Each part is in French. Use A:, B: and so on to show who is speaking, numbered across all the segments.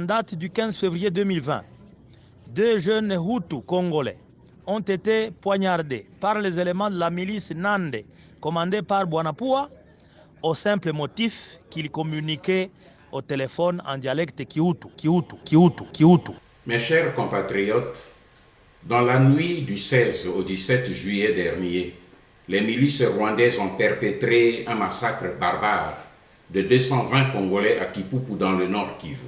A: date du 15 février 2020, deux jeunes Hutus congolais ont été poignardés par les éléments de la milice Nande, commandée par Bwanapua, au simple motif qu'ils communiquaient au téléphone en dialecte Kihutu.
B: Mes chers compatriotes, dans la nuit du 16 au 17 juillet dernier, les milices rwandaises ont perpétré un massacre barbare de 220 Congolais à Kipupu dans le nord Kivu.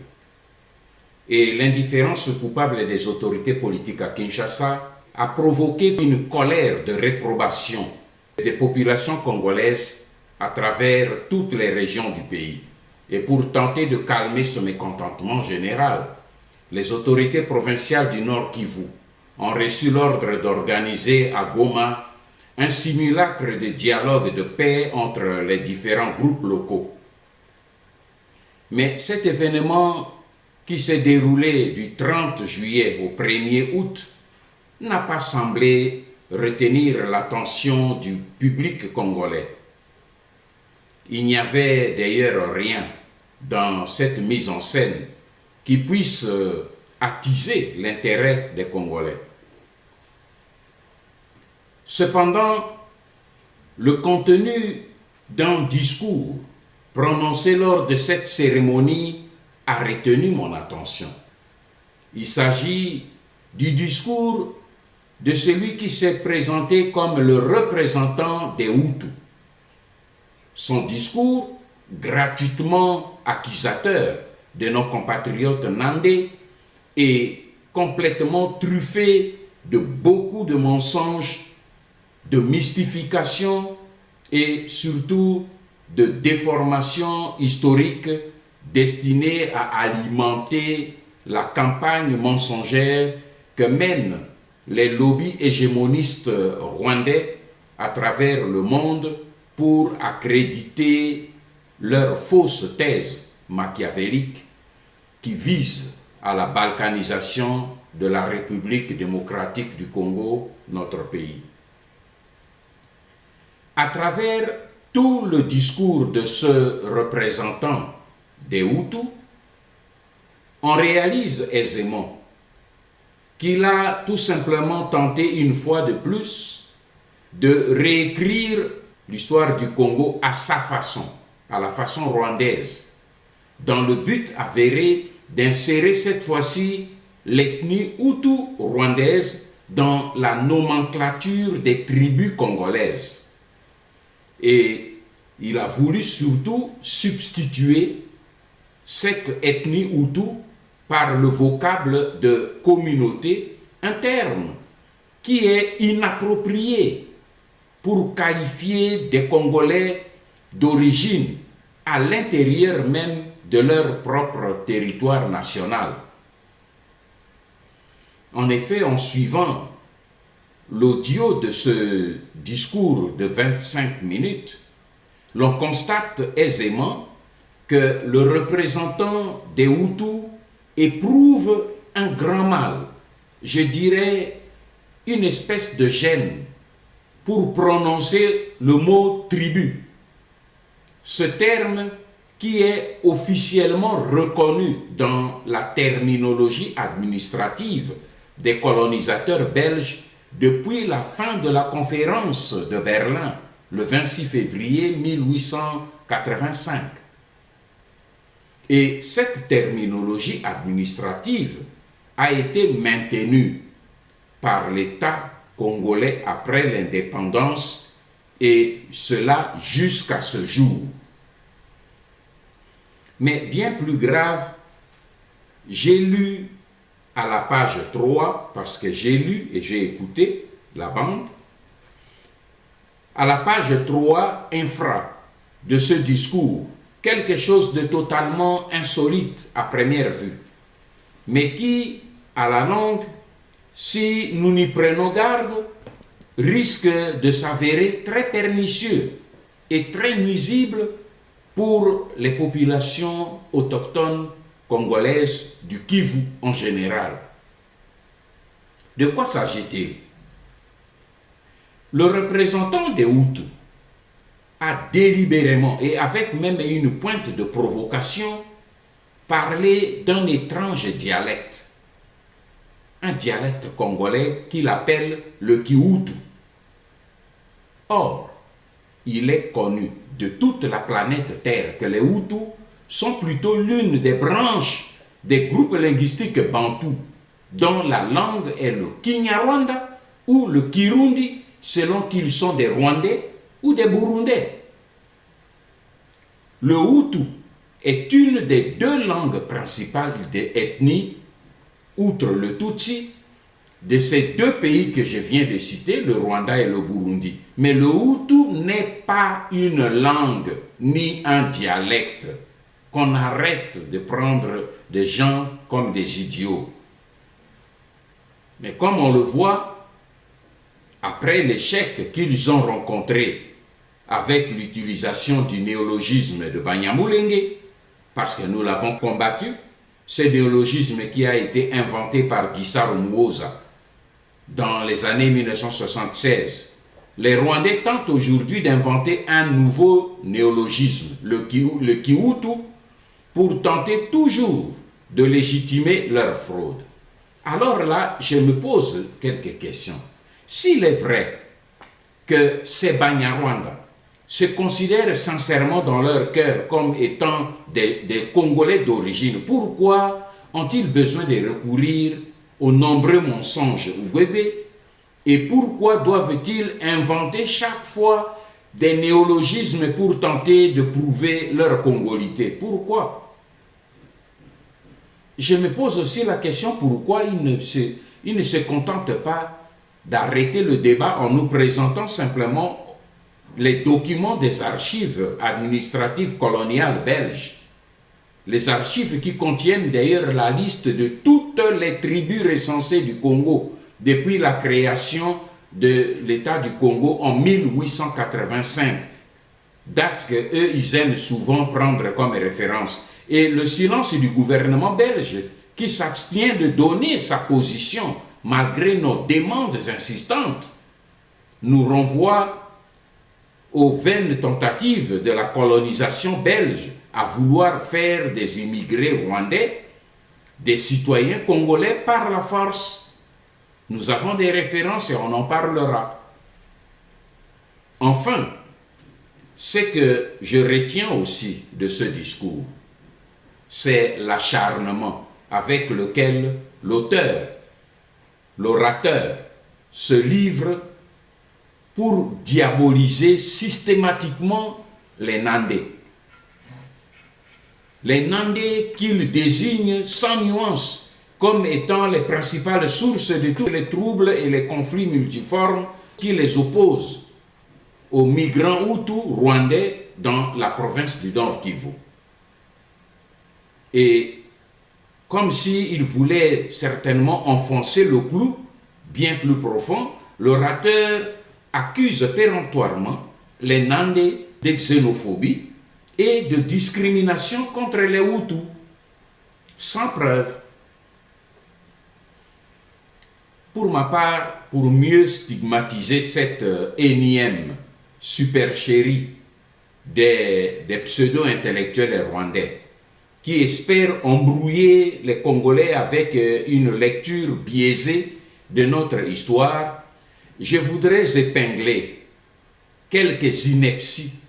B: Et l'indifférence coupable des autorités politiques à Kinshasa a provoqué une colère de réprobation des populations congolaises à travers toutes les régions du pays. Et pour tenter de calmer ce mécontentement général, les autorités provinciales du Nord Kivu ont reçu l'ordre d'organiser à Goma un simulacre de dialogue de paix entre les différents groupes locaux. Mais cet événement qui s'est déroulé du 30 juillet au 1er août n'a pas semblé retenir l'attention du public congolais. Il n'y avait d'ailleurs rien dans cette mise en scène qui puisse attiser l'intérêt des Congolais. Cependant, le contenu d'un discours prononcé lors de cette cérémonie a retenu mon attention. Il s'agit du discours de celui qui s'est présenté comme le représentant des Hutus. Son discours, gratuitement accusateur de nos compatriotes nandais, est complètement truffé de beaucoup de mensonges, de mystifications et surtout de déformations historiques destinées à alimenter la campagne mensongère que mènent les lobbies hégémonistes rwandais à travers le monde pour accréditer leurs fausses thèses machiavéliques qui visent à la balkanisation de la République démocratique du Congo, notre pays. À travers tout le discours de ce représentant des Hutus, on réalise aisément qu'il a tout simplement tenté une fois de plus de réécrire l'histoire du Congo à sa façon, à la façon rwandaise, dans le but avéré d'insérer cette fois-ci l'ethnie Hutu rwandaise dans la nomenclature des tribus congolaises. Et il a voulu surtout substituer cette ethnie Hutu par le vocable de communauté, un terme qui est inapproprié pour qualifier des Congolais d'origine à l'intérieur même de leur propre territoire national. En effet, en suivant l'audio de ce discours de 25 minutes, l'on constate aisément que le représentant des Hutus éprouve un grand mal, je dirais une espèce de gêne, pour prononcer le mot tribu. Ce terme qui est officiellement reconnu dans la terminologie administrative des colonisateurs belges depuis la fin de la conférence de Berlin, le 26 février 1885. Et cette terminologie administrative a été maintenue par l'État congolais après l'indépendance, et cela jusqu'à ce jour. Mais bien plus grave, j'ai lu à la page 3, parce que j'ai lu et j'ai écouté la bande, à la page 3 infra de ce discours, quelque chose de totalement insolite à première vue, mais qui, à la longue, si nous n'y prenons garde, risque de s'avérer très pernicieux et très nuisible pour les populations autochtones congolaises du Kivu en général. De quoi s'agit-il? Le représentant des Hutus a délibérément et avec même une pointe de provocation parler d'un étrange dialecte, un dialecte congolais qu'il appelle le Kihutu. Or, il est connu de toute la planète Terre que les Hutus sont plutôt l'une des branches des groupes linguistiques bantous, dont la langue est le Kinyarwanda ou le Kirundi, selon qu'ils sont des Rwandais ou des Burundais. Le Hutu est une des deux langues principales des ethnies, outre le Tutsi, de ces deux pays que je viens de citer, le Rwanda et le Burundi. Mais le Hutu n'est pas une langue ni un dialecte. Qu'on arrête de prendre des gens comme des idiots. Mais comme on le voit, après l'échec qu'ils ont rencontré avec l'utilisation du néologisme de Banyamulenge, parce que nous l'avons combattu, ce néologisme qui a été inventé par Gisaro Muoza dans les années 1976. Les Rwandais tentent aujourd'hui d'inventer un nouveau néologisme, le Kihutu, pour tenter toujours de légitimer leur fraude. Alors là, je me pose quelques questions. S'il est vrai que ces Banyarwanda se considèrent sincèrement dans leur cœur comme étant des Congolais d'origine, pourquoi ont-ils besoin de recourir aux nombreux mensonges Webe et pourquoi doivent-ils inventer chaque fois des néologismes pour tenter de prouver leur congolité? Pourquoi? Je me pose aussi la question pourquoi ils ne se contentent pas d'arrêter le débat en nous présentant simplement les documents des archives administratives coloniales belges. Les archives qui contiennent d'ailleurs la liste de toutes les tribus recensées du Congo depuis la création de l'État du Congo en 1885, date qu'eux, ils aiment souvent prendre comme référence. Et le silence du gouvernement belge qui s'abstient de donner sa position malgré nos demandes insistantes nous renvoie aux vaines tentatives de la colonisation belge à vouloir faire des immigrés rwandais des citoyens congolais par la force. Nous avons des références et on en parlera. Enfin, ce que je retiens aussi de ce discours, c'est l'acharnement avec lequel l'auteur, l'orateur, se livre pour diaboliser systématiquement les Nandés. Les Nandés qu'il désigne sans nuance comme étant les principales sources de tous les troubles et les conflits multiformes qui les opposent aux migrants Hutus rwandais dans la province du Nord Kivu. Et comme s'il voulait certainement enfoncer le clou bien plus profond, l'orateur accuse péremptoirement les Nandés de xénophobie et de discrimination contre les Hutus, sans preuve. Pour ma part, pour mieux stigmatiser cette énième supercherie des pseudo-intellectuels rwandais, qui espèrent embrouiller les Congolais avec une lecture biaisée de notre histoire, je voudrais épingler quelques inepties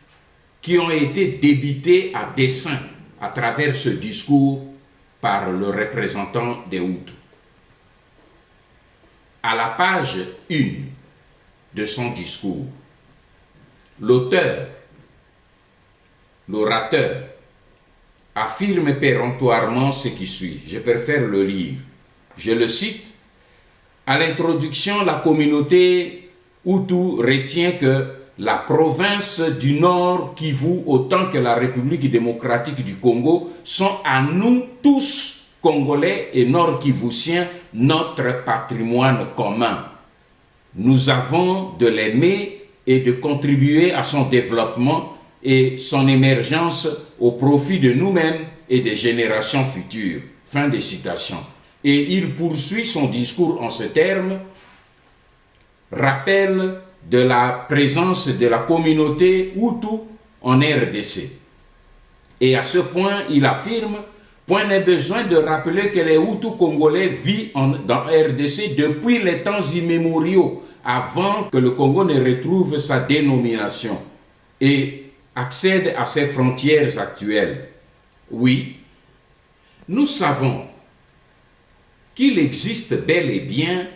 B: qui ont été débitées à dessein à travers ce discours par le représentant des Hutus. À la page 1 de son discours, l'auteur, l'orateur, affirme péremptoirement ce qui suit. Je préfère le lire. Je le cite. À l'introduction, la communauté Hutu retient que la province du Nord Kivu, autant que la République démocratique du Congo, sont à nous tous, Congolais et Nord-Kivusiens, notre patrimoine commun. Nous avons de l'aimer et de contribuer à son développement et son émergence au profit de nous-mêmes et des générations futures. Fin de citation. Et il poursuit son discours en ces termes, rappel de la présence de la communauté Hutu en RDC. Et à ce point, il affirme Point n'est besoin de rappeler que les Hutus congolais vivent dans RDC depuis les temps immémoriaux, avant que le Congo ne retrouve sa dénomination et accède à ses frontières actuelles. Oui, nous savons qu'il existe bel et bien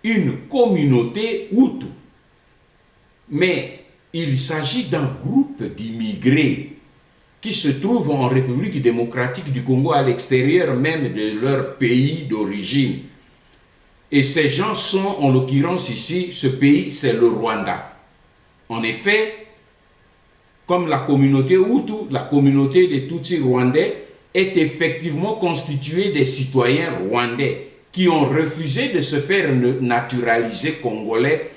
B: une communauté Hutu, mais il s'agit d'un groupe d'immigrés qui se trouvent en République démocratique du Congo, à l'extérieur même de leur pays d'origine. Et ces gens sont, en l'occurrence ici, ce pays, c'est le Rwanda. En effet, comme la communauté Hutu, la communauté des Tutsis rwandais est effectivement constituée des citoyens rwandais qui ont refusé de se faire naturaliser congolais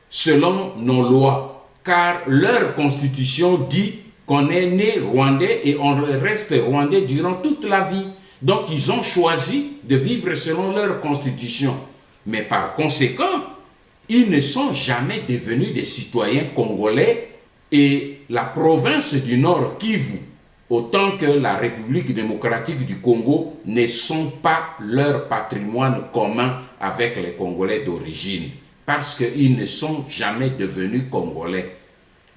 B: selon nos lois, car leur constitution dit qu'on est né rwandais et on reste rwandais durant toute la vie. Donc ils ont choisi de vivre selon leur constitution. Mais par conséquent, ils ne sont jamais devenus des citoyens congolais, et la province du Nord Kivu, autant que la République démocratique du Congo, ne sont pas leur patrimoine commun avec les Congolais d'origine, parce qu'ils ne sont jamais devenus congolais.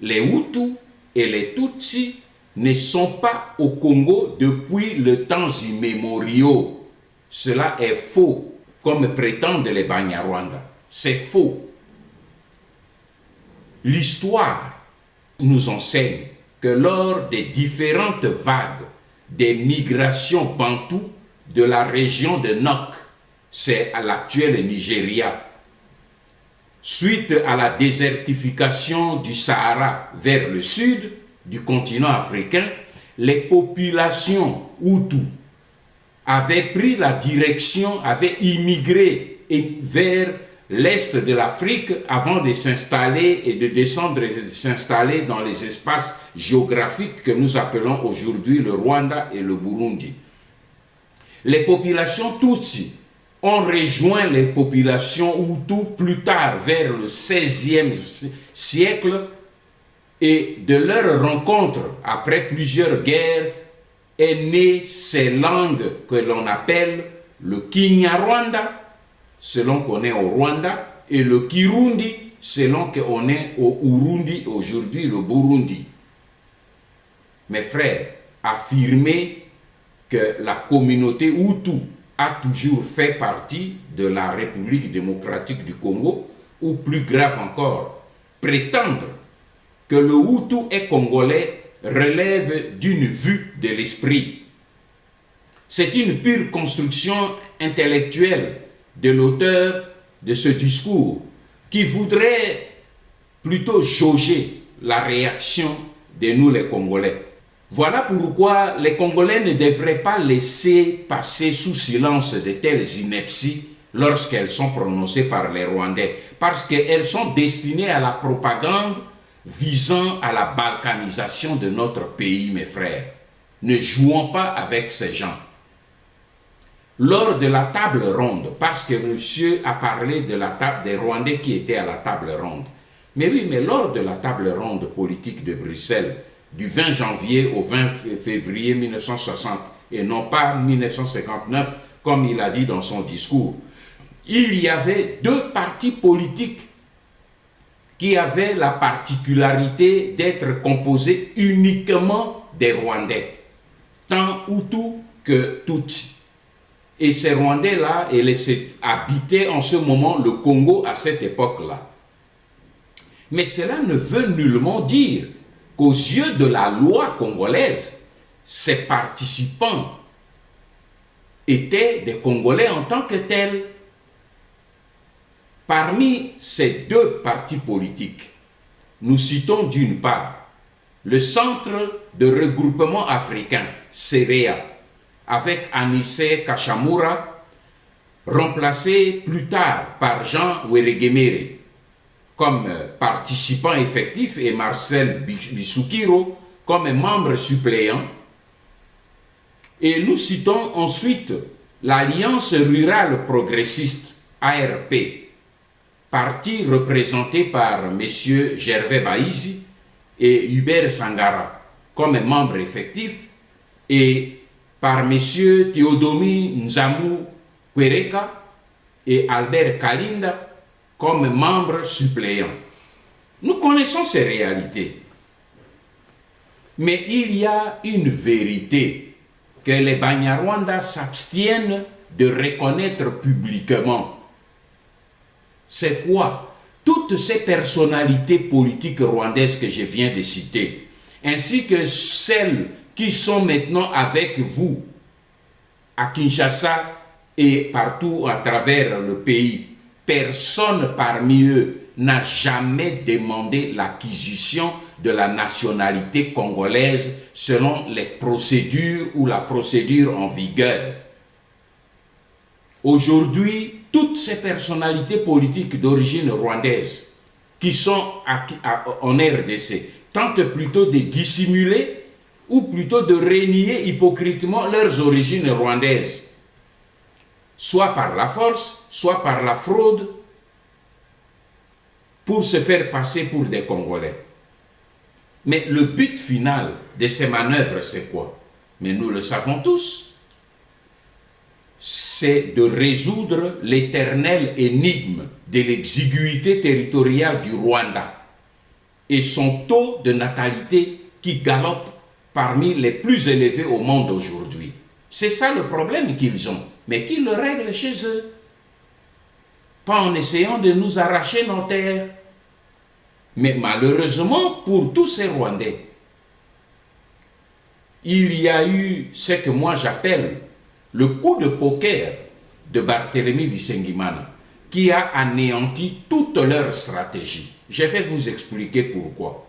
B: Les Hutus et les Tutsis ne sont pas au Congo depuis le temps immémoriaux. Cela est faux, comme prétendent les Banyarwanda. C'est faux. L'histoire nous enseigne que lors des différentes vagues des migrations bantoues de la région de Nok, c'est à l'actuel Nigeria, suite à la désertification du Sahara vers le sud du continent africain, les populations Hutus avaient pris la direction, avaient immigré vers l'est de l'Afrique avant de s'installer et de descendre et de s'installer dans les espaces géographiques que nous appelons aujourd'hui le Rwanda et le Burundi. Les populations Tutsi ont rejoint les populations Hutus plus tard, vers le XVIe siècle, et de leur rencontre, après plusieurs guerres, est née ces langues que l'on appelle le Kinyarwanda, selon qu'on est au Rwanda, et le Kirundi, selon qu'on est au Urundi, aujourd'hui le Burundi. Mes frères, affirmer que la communauté Hutu a toujours fait partie de la République démocratique du Congo, ou plus grave encore, prétendre que le Hutu est congolais relève d'une vue de l'esprit. C'est une pure construction intellectuelle de l'auteur de ce discours qui voudrait plutôt jauger la réaction de nous les Congolais. Voilà pourquoi les Congolais ne devraient pas laisser passer sous silence de telles inepties lorsqu'elles sont prononcées par les Rwandais, parce qu'elles sont destinées à la propagande visant à la balkanisation de notre pays, mes frères. Ne jouons pas avec ces gens. Lors de la table ronde, parce que monsieur a parlé de la table des Rwandais qui étaient à la table ronde. Mais oui, mais lors de la table ronde politique de Bruxelles, du 20 janvier au 20 février 1960, et non pas 1959, comme il a dit dans son discours, il y avait deux partis politiques qui avaient la particularité d'être composés uniquement des Rwandais, tant Hutu que Tutsi. Et ces Rwandais-là, ils habitaient en ce moment le Congo à cette époque-là. Mais cela ne veut nullement dire qu'aux yeux de la loi congolaise, ces participants étaient des Congolais en tant que tels. Parmi ces deux partis politiques, nous citons d'une part le Centre de regroupement africain, CEREA, avec Anissé Kachamura, remplacé plus tard par Jean Weregemere comme participant effectif et Marcel Bissoukiro comme membre suppléant. Et nous citons ensuite l'Alliance rurale progressiste, ARP, parti représenté par M. Gervais Baïzi et Hubert Sangara comme membres effectifs, et par M. Théodomie Nzamou Kwereka et Albert Kalinda comme membres suppléants. Nous connaissons ces réalités. Mais il y a une vérité que les Banyarwanda s'abstiennent de reconnaître publiquement. C'est quoi? Toutes ces personnalités politiques rwandaises que je viens de citer, ainsi que celles qui sont maintenant avec vous à Kinshasa et partout à travers le pays, personne parmi eux n'a jamais demandé l'acquisition de la nationalité congolaise selon les procédures ou la procédure en vigueur. Aujourd'hui, toutes ces personnalités politiques d'origine rwandaise qui sont en RDC tentent plutôt de dissimuler ou plutôt de renier hypocritement leurs origines rwandaises, soit par la force, soit par la fraude, pour se faire passer pour des Congolais. Mais le but final de ces manœuvres, c'est quoi? Mais nous le savons tous. C'est de résoudre l'éternelle énigme de l'exiguïté territoriale du Rwanda et son taux de natalité qui galope parmi les plus élevés au monde aujourd'hui. C'est ça le problème qu'ils ont, mais qu'ils le règlent chez eux. Pas en essayant de nous arracher nos terres. Mais malheureusement, pour tous ces Rwandais, il y a eu ce que moi j'appelle le coup de poker de Barthélemy Bisengimana, qui a anéanti toute leur stratégie. Je vais vous expliquer pourquoi.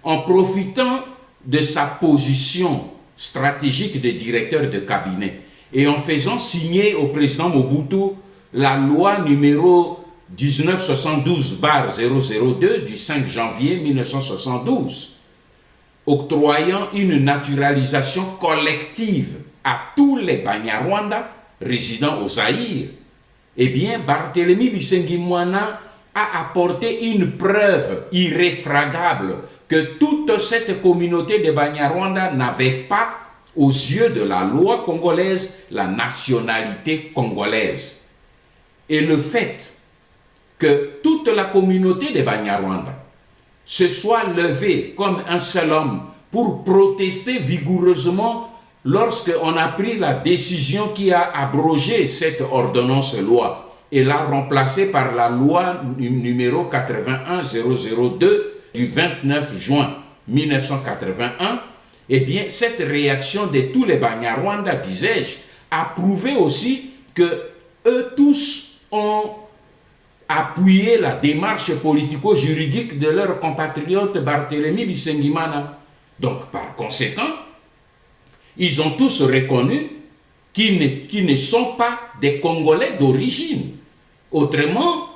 B: En profitant de sa position stratégique de directeur de cabinet et en faisant signer au président Mobutu la loi numéro 1972/002 du 5 janvier 1972, octroyant une naturalisation collective à tous les Banyarwanda résidant au Zaïre, eh bien, Barthélemy Bisengimana a apporté une preuve irréfragable que toute cette communauté de Banyarwanda n'avait pas, aux yeux de la loi congolaise, la nationalité congolaise. Et le fait que toute la communauté de Banyarwanda se soit levée comme un seul homme pour protester vigoureusement lorsqu'on a pris la décision qui a abrogé cette ordonnance-loi et l'a remplacée par la loi numéro 81002 du 29 juin 1981, eh bien, cette réaction de tous les Banyarwanda, disais-je, a prouvé aussi que eux tous ont appuyé la démarche politico-juridique de leur compatriote Barthélemy Bisengimana. Donc, par conséquent, ils ont tous reconnu qu'ils ne sont pas des Congolais d'origine. Autrement,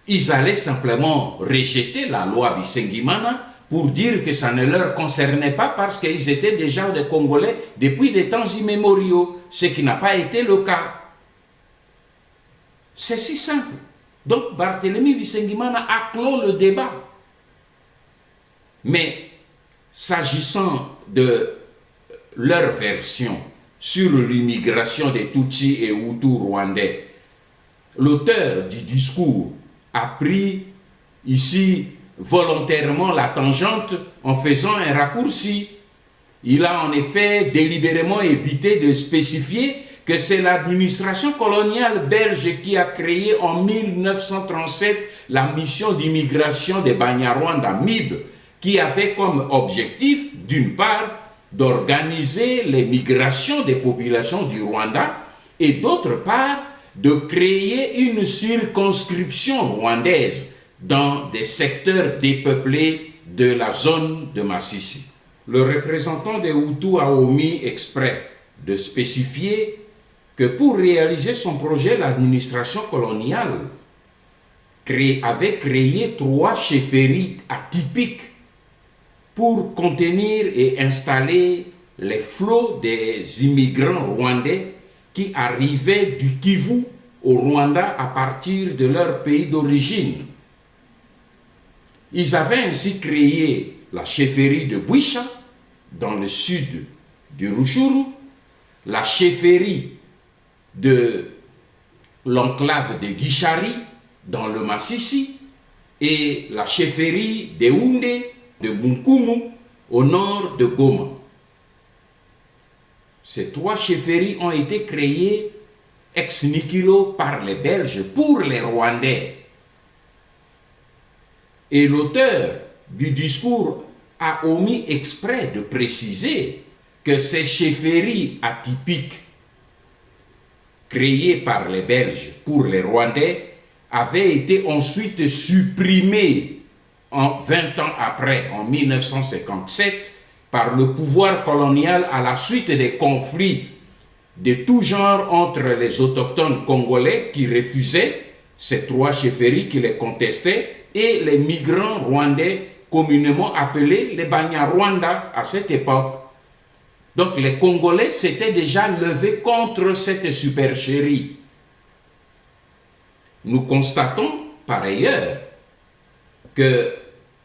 B: ils allaient simplement rejeter la loi Bisengimana pour dire que ça ne leur concernait pas parce qu'ils étaient déjà des Congolais depuis des temps immémoriaux, ce qui n'a pas été le cas. C'est si simple. Donc Barthélemy Bisengimana a clos le débat. Mais s'agissant de leur version sur l'immigration des Tutsis et Hutus rwandais, l'auteur du discours a pris ici volontairement la tangente en faisant un raccourci. Il a en effet délibérément évité de spécifier que c'est l'administration coloniale belge qui a créé en 1937 la mission d'immigration des Banyarwanda, MIB, qui avait comme objectif, d'une part, d'organiser les migrations des populations du Rwanda et d'autre part, de créer une circonscription rwandaise dans des secteurs dépeuplés de la zone de Massissi. Le représentant des Hutus a omis exprès de spécifier que pour réaliser son projet, l'administration coloniale avait créé 3 chefferies atypiques pour contenir et installer les flots des immigrants rwandais qui arrivaient du Kivu au Rwanda à partir de leur pays d'origine. Ils avaient ainsi créé la chefferie de Bwisha, dans le sud du Rutshuru, la chefferie de l'enclave de Gishari dans le Massissi et la chefferie de Houndé de Bunkumu au nord de Goma. Ces 3 chefferies ont été créées ex nihilo par les Belges pour les Rwandais. Et l'auteur du discours a omis exprès de préciser que ces chefferies atypiques créées par les Belges pour les Rwandais avaient été ensuite supprimées 20 ans après, en 1957, par le pouvoir colonial à la suite des conflits de tout genre entre les autochtones congolais qui refusaient ces 3 chefferies qui les contestaient et les migrants rwandais communément appelés les Banyarwanda à cette époque. Donc les Congolais s'étaient déjà levés contre cette supercherie. Nous constatons par ailleurs que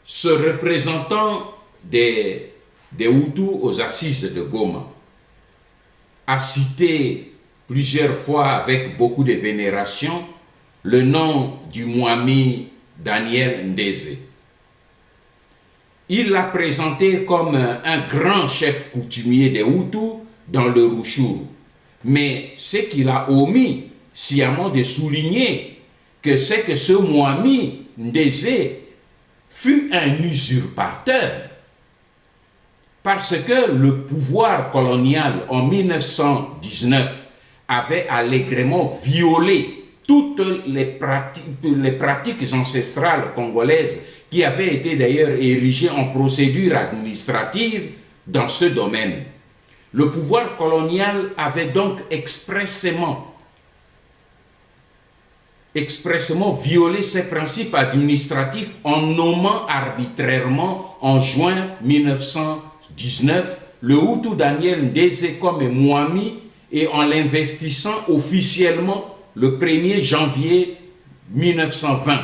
B: ce représentant des Hutus aux assises de Goma a cité plusieurs fois avec beaucoup de vénération le nom du Mwami Daniel Ndeze. Il l'a présenté comme un grand chef coutumier des Hutus dans le Rutshuru. Mais ce qu'il a omis sciemment de souligner, c'est que ce Mwami Ndeze fut un usurpateur. Parce que le pouvoir colonial en 1919 avait allègrement violé toutes les pratiques ancestrales congolaises qui avaient été d'ailleurs érigées en procédure administrative dans ce domaine. Le pouvoir colonial avait donc expressément violé ces principes administratifs en nommant arbitrairement en juin 1919 le Hutu Daniel Ndeze comme Mwami et en l'investissant officiellement le 1er janvier 1920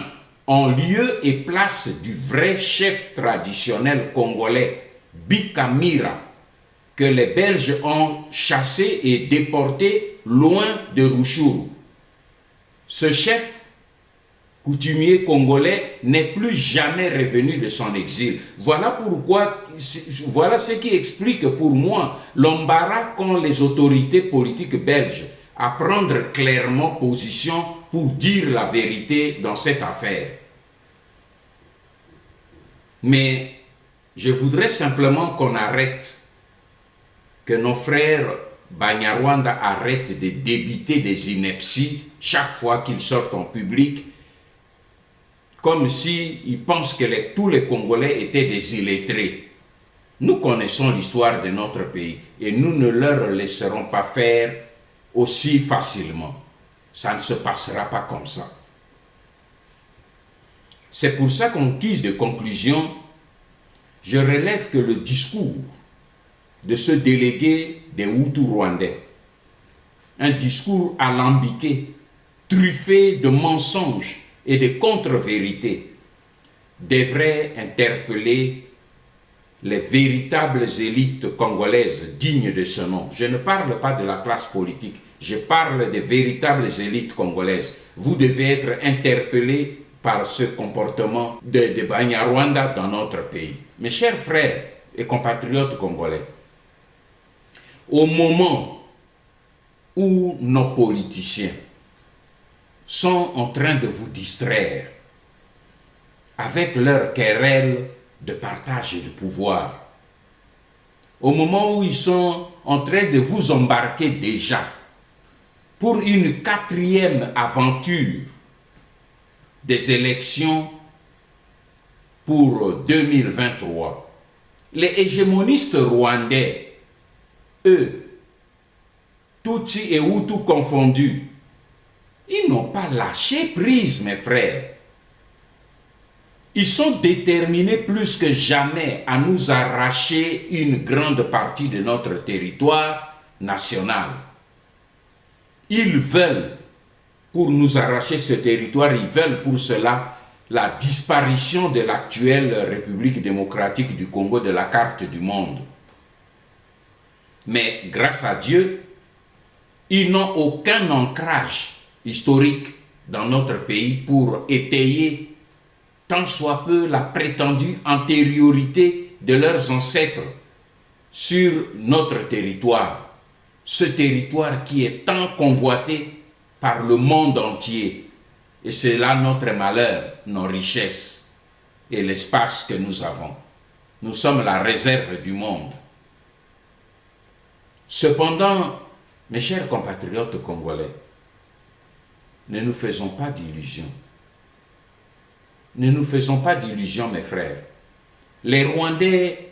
B: en lieu et place du vrai chef traditionnel congolais Bikamira que les Belges ont chassé et déporté loin de Rutshuru. Ce chef coutumier congolais n'est plus jamais revenu de son exil. Voilà ce qui explique pour moi l'embarras qu'ont les autorités politiques belges à prendre clairement position pour dire la vérité dans cette affaire. Mais je voudrais simplement qu'on arrête, que nos frères Banyarwanda arrêtent de débiter des inepties chaque fois qu'ils sortent en public, comme s'ils pensent que tous les Congolais étaient des illettrés. Nous connaissons l'histoire de notre pays et nous ne leur laisserons pas faire aussi facilement. Ça ne se passera pas comme ça. C'est pour ça qu'en guise de conclusion, je relève que le discours de ce délégué des Hutus rwandais, un discours alambiqué, truffé de mensonges et de contre-vérités, devrait interpeller les véritables élites congolaises dignes de ce nom. Je ne parle pas de la classe politique, je parle des véritables élites congolaises. Vous devez être interpellés par ce comportement de Banyarwanda dans notre pays. Mes chers frères et compatriotes congolais, au moment où nos politiciens sont en train de vous distraire avec leur querelle de partage et de pouvoir, au moment où ils sont en train de vous embarquer déjà pour une 4e aventure des élections pour 2023, les hégémonistes rwandais, eux, Tutsi et Hutu confondus, ils n'ont pas lâché prise, mes frères. Ils sont déterminés plus que jamais à nous arracher une grande partie de notre territoire national. Ils veulent, pour nous arracher ce territoire, ils veulent pour cela la disparition de l'actuelle République démocratique du Congo de la carte du monde. Mais grâce à Dieu, ils n'ont aucun ancrage historique dans notre pays pour étayer tant soit peu la prétendue antériorité de leurs ancêtres sur notre territoire. Ce territoire qui est tant convoité par le monde entier. Et c'est là notre malheur, nos richesses et l'espace que nous avons. Nous sommes la réserve du monde. Cependant, mes chers compatriotes congolais, ne nous faisons pas d'illusions. Ne nous faisons pas d'illusions, mes frères. Les Rwandais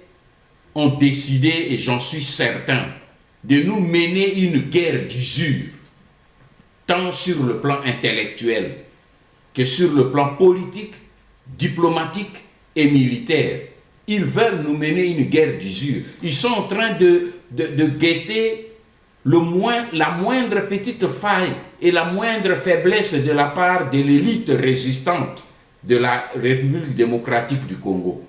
B: ont décidé, et j'en suis certain, de nous mener une guerre d'usure, tant sur le plan intellectuel que sur le plan politique, diplomatique et militaire. Ils veulent nous mener une guerre d'usure. Ils sont en train de guetter la moindre petite faille et la moindre faiblesse de la part de l'élite résistante de la République démocratique du Congo.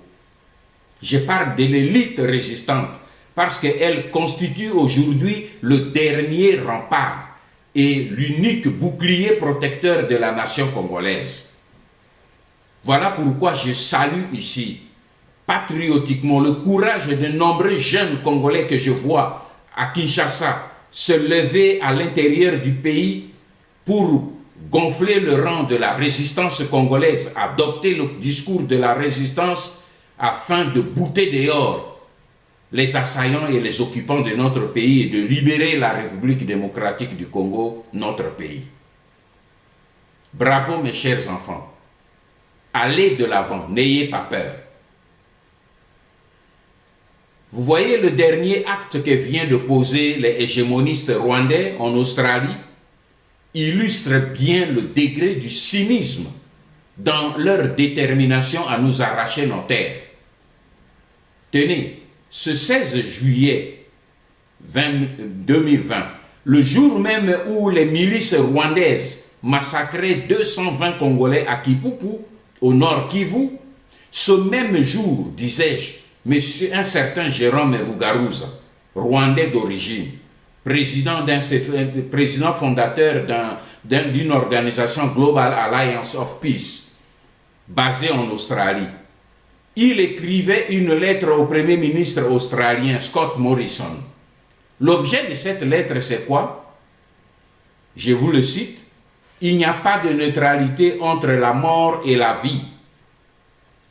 B: Je parle de l'élite résistante parce qu'elle constitue aujourd'hui le dernier rempart et l'unique bouclier protecteur de la nation congolaise. Voilà pourquoi je salue ici, patriotiquement, le courage de nombreux jeunes Congolais que je vois à Kinshasa se lever à l'intérieur du pays pour gonfler le rang de la résistance congolaise, adopter le discours de la résistance afin de bouter dehors les assaillants et les occupants de notre pays et de libérer la République démocratique du Congo, notre pays. Bravo mes chers enfants. Allez de l'avant, n'ayez pas peur. Vous voyez le dernier acte que viennent de poser les hégémonistes rwandais en Australie illustre bien le degré du cynisme dans leur détermination à nous arracher nos terres. Tenez, ce 16 juillet 2020, le jour même où les milices rwandaises massacraient 220 Congolais à Kipupu, au nord Kivu, ce même jour, disais-je, un certain Jérôme Rugaruza, Rwandais d'origine, président fondateur d'une organisation Global Alliance of Peace, basée en Australie. Il écrivait une lettre au Premier ministre australien Scott Morrison. L'objet de cette lettre, c'est quoi? Je vous le cite. Il n'y a pas de neutralité entre la mort et la vie.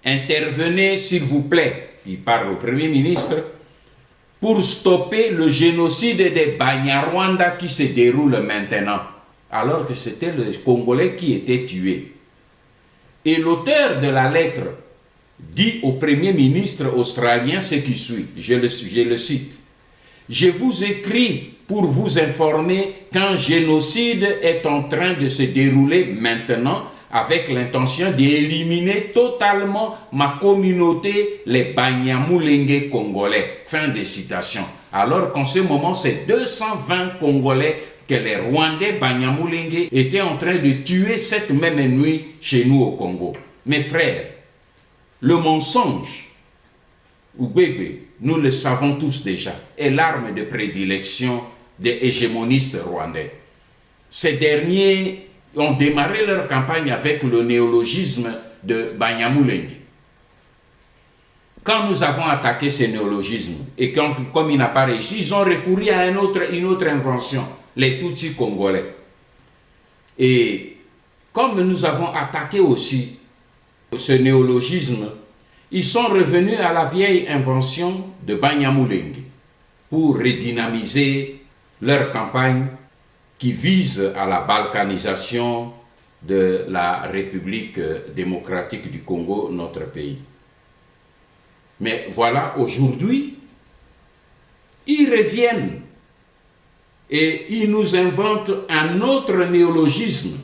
B: Intervenez, s'il vous plaît, il parle au Premier ministre, pour stopper le génocide des Banyarwanda qui se déroule maintenant, alors que c'était le Congolais qui était tué. Et l'auteur de la lettre dit au Premier ministre australien ce qui suit, je le cite. Je vous écris pour vous informer qu'un génocide est en train de se dérouler maintenant avec l'intention d'éliminer totalement ma communauté, les Banyamulenge congolais. Fin de citation. Alors qu'en ce moment, c'est 220 Congolais que les Rwandais Banyamulenge étaient en train de tuer cette même nuit chez nous au Congo. Mes frères, le mensonge, ou bébé, nous le savons tous déjà, est l'arme de prédilection des hégémonistes rwandais. Ces derniers ont démarré leur campagne avec le néologisme de Banyamulenge. Quand nous avons attaqué ces néologismes, et comme il n'a pas réussi, ils ont recouru à une autre invention, les Tutsis congolais. Et comme nous avons attaqué aussi ce néologisme, ils sont revenus à la vieille invention de Banyamulenge pour redynamiser leur campagne qui vise à la balkanisation de la République démocratique du Congo, notre pays. Mais voilà, aujourd'hui, ils reviennent et ils nous inventent un autre néologisme,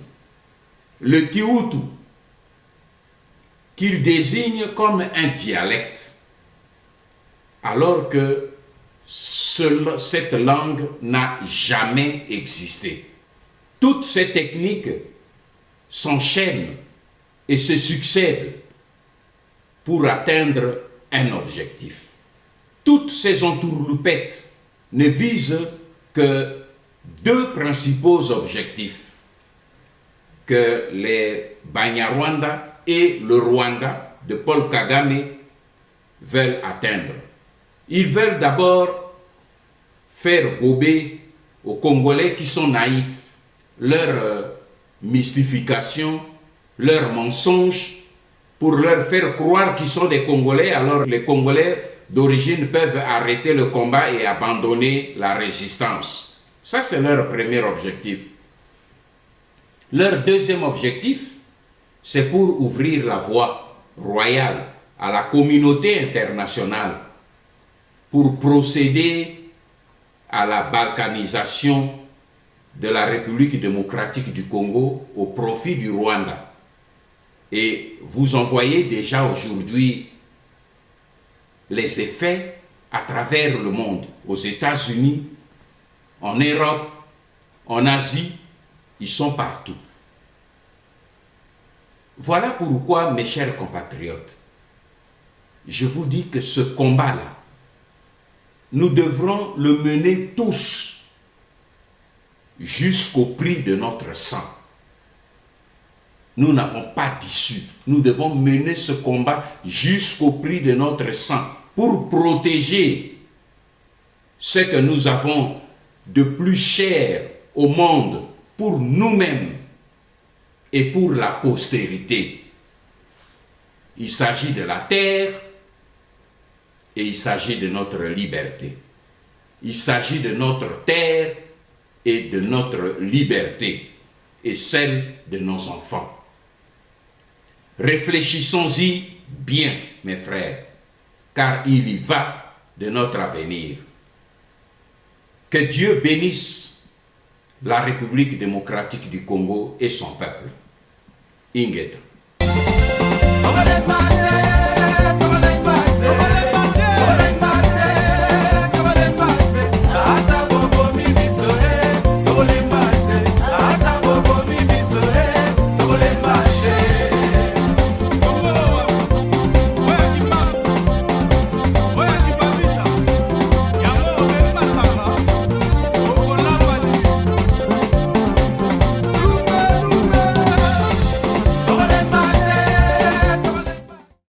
B: le Kihutu, qu'ils désignent comme un dialecte, alors que cette langue n'a jamais existé. Toutes ces techniques s'enchaînent et se succèdent pour atteindre un objectif. Toutes ces entourloupettes ne vise que deux principaux objectifs que les Banyarwanda et le Rwanda de Paul Kagame veulent atteindre. Ils veulent d'abord faire gober aux Congolais qui sont naïfs leur mystification, leurs mensonges, pour leur faire croire qu'ils sont des Congolais, alors les Congolais d'origine peuvent arrêter le combat et abandonner la résistance. Ça, c'est leur premier objectif. Leur deuxième objectif, c'est pour ouvrir la voie royale à la communauté internationale pour procéder à la balkanisation de la République démocratique du Congo au profit du Rwanda. Et vous en voyez déjà aujourd'hui les effets à travers le monde, aux États-Unis, en Europe, en Asie, ils sont partout. Voilà pourquoi, mes chers compatriotes, je vous dis que ce combat-là, nous devrons le mener tous jusqu'au prix de notre sang. Nous n'avons pas d'issue. Nous devons mener ce combat jusqu'au prix de notre sang pour protéger ce que nous avons de plus cher au monde pour nous-mêmes et pour la postérité. Il s'agit de la terre et il s'agit de notre liberté. Il s'agit de notre terre et de notre liberté et celle de nos enfants. Réfléchissons-y bien, mes frères, car il y va de notre avenir. Que Dieu bénisse la République démocratique du Congo et son peuple. Ingeto.